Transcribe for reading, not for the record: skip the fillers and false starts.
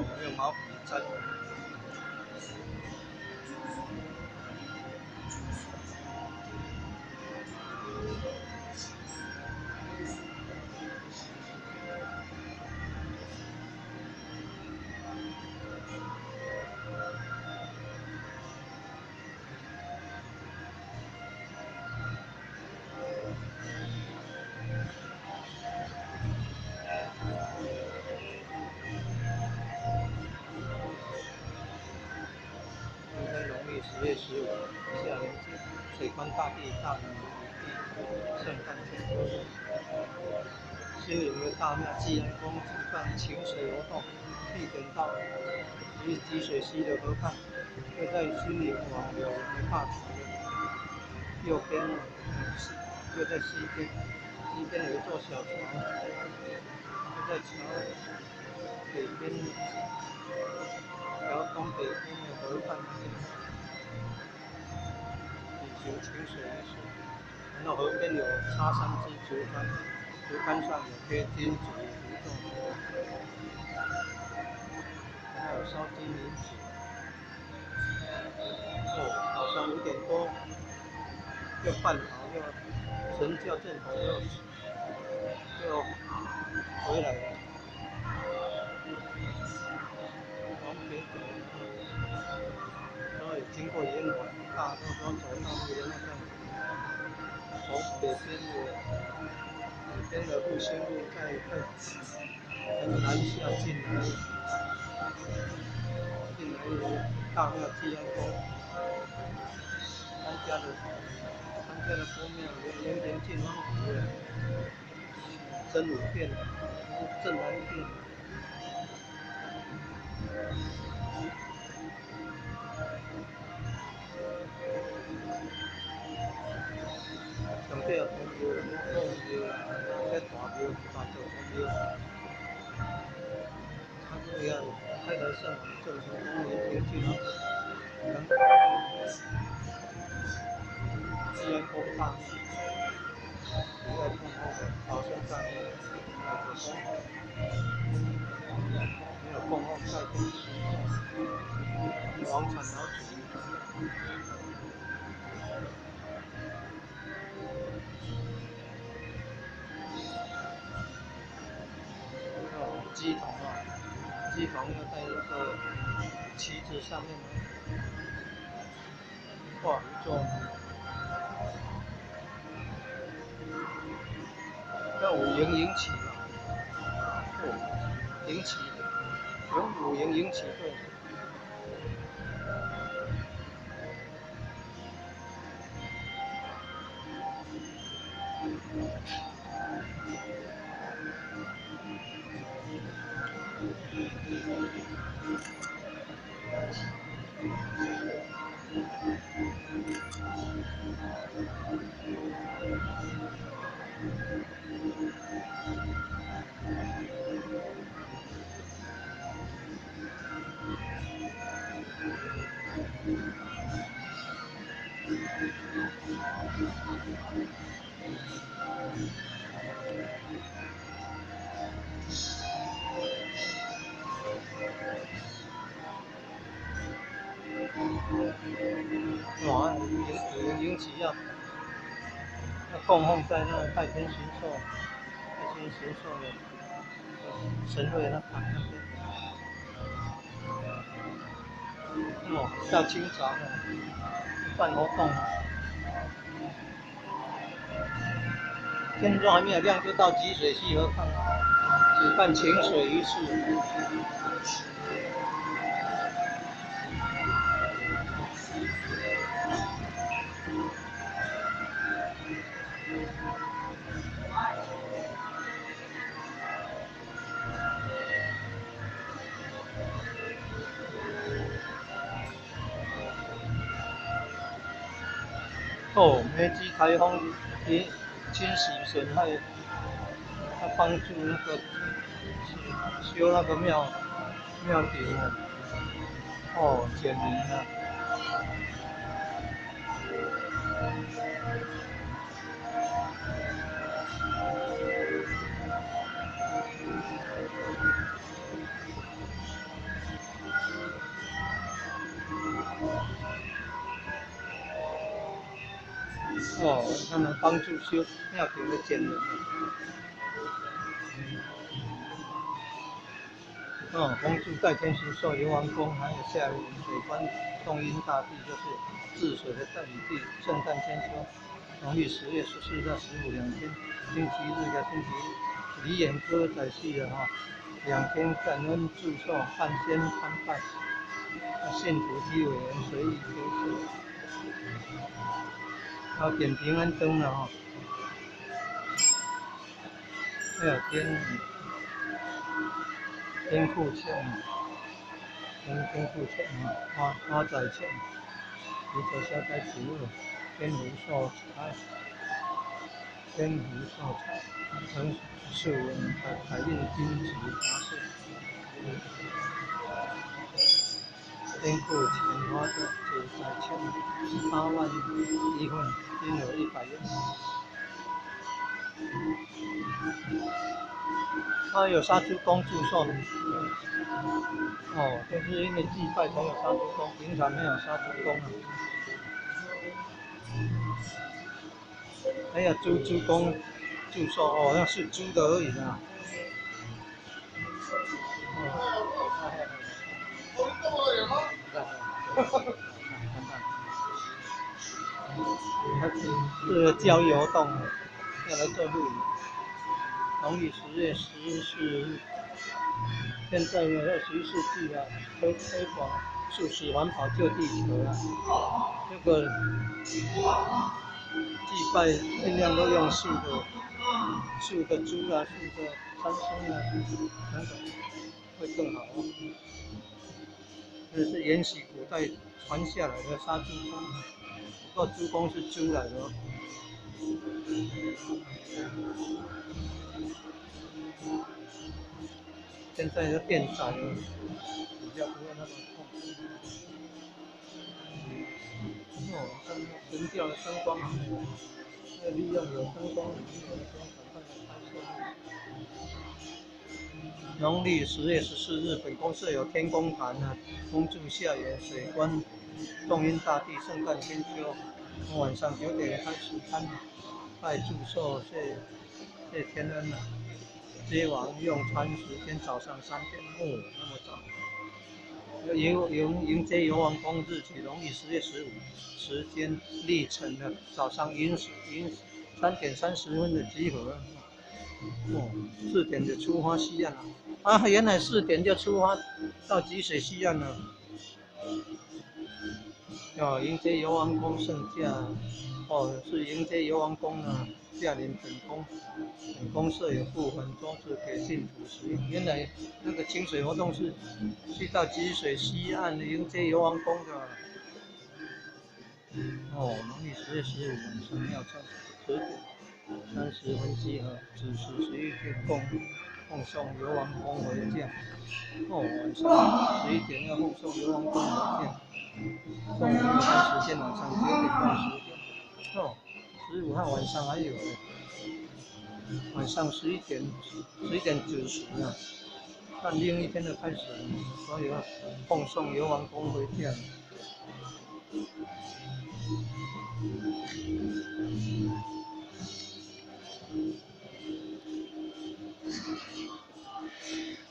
有没有毛笔在？今天农历10月15，下连接，水观大地，大能无比，圣诞天多日。新营的大庙济安宫举办请水活动，地点到集水溪的河畔，就在新营往柳营的大桥的右边呢，就在西边，西边有一座小桥，就在桥北边呢，桥东北边的河畔那边举行请水仪式，然后河边有插3支竹竿，竹竿上有贴金纸符咒，还有烧金银纸。早上5点多又办好，又神教正统又回来了，往北走，然后也经过延华大道，然后走到那个从北边的复兴路再从南下进来大庙济安宫参加的公庙连进王府的真武殿、镇南殿。上帝有公庙，有公庙啦，那大庙大座公庙，这样开台圣王正成公园平均能济安宫大庙，也在供奉保生大帝那个公，没有供奉太公王产老祖。鸡桶鸡桶要在那个旗子上面画一座，要五营迎旗嘛，迎旗用5营迎旗队。哇，迎旗要供奉在那太天神兽的神位那旁那边。到清早办活动了，天都还没有亮就到集水溪河畔举办请水仪式。梅基台风也侵袭损害，它帮助那个修那个庙顶减民了。哦，他们帮助修庙庭的简人。哦，恭祝代天行寿游王公，还有下元水官洞阴大帝，就是治水的代理地。圣诞千秋，农历10月14到15两天，星期日跟星期日，梨园歌仔戏的哈，2天感恩祝寿，半仙参拜，信徒及委员随意丢饰，还有点平安灯的哈，还有天库券，天库券啊，花仔券。离走消灾植物，天福寿彩，天福寿彩，陈树文海印金菊茶色，天库钱花的主宰券8万1份，金额100元。有杀猪公祝寿的，就是因为祭拜才有杀猪公，平常没有杀猪公啊。还有猪公祝寿那是猪的而已啦。这个交易活动要来做露营。农历10月14日，现在呢21世纪啊，推广素食环保救地球啊。这个祭拜尽量都用素的猪啊，素的山牲啊，等等会更好哦。这是沿袭古代传下来的杀猪公，不过猪公是猪来的哦。现在都变窄了，比较不会那么痛。神调的灯光，利用有灯光的机会，赶快来拍摄。农历10月14日，本公社有天公坛啊，恭祝下元水官洞阴大帝圣诞千秋，从晚上9点开始参拜祝寿，谢天恩啊。接王用餐时间早上3点，那么早。迎接游王公日期农历10月15，时间历程的早上3点30分的集合。4点就出发西岸了。原来4点就出发到吉水西岸了。迎接游王公圣驾。是迎接游王公啊，驾临本公社有部分装置给信徒使用。原来那个清水活动是去到吉水西岸迎接游王公的。农历10月15晚上庙餐10点30分集合，子时11点奉送游王公回家。晚上11点要奉送游王公回家。送回的时间晚上9点到10点。15号晚上还有晚上11点90啊，看另一天的开始，所以要奉送游王公回家。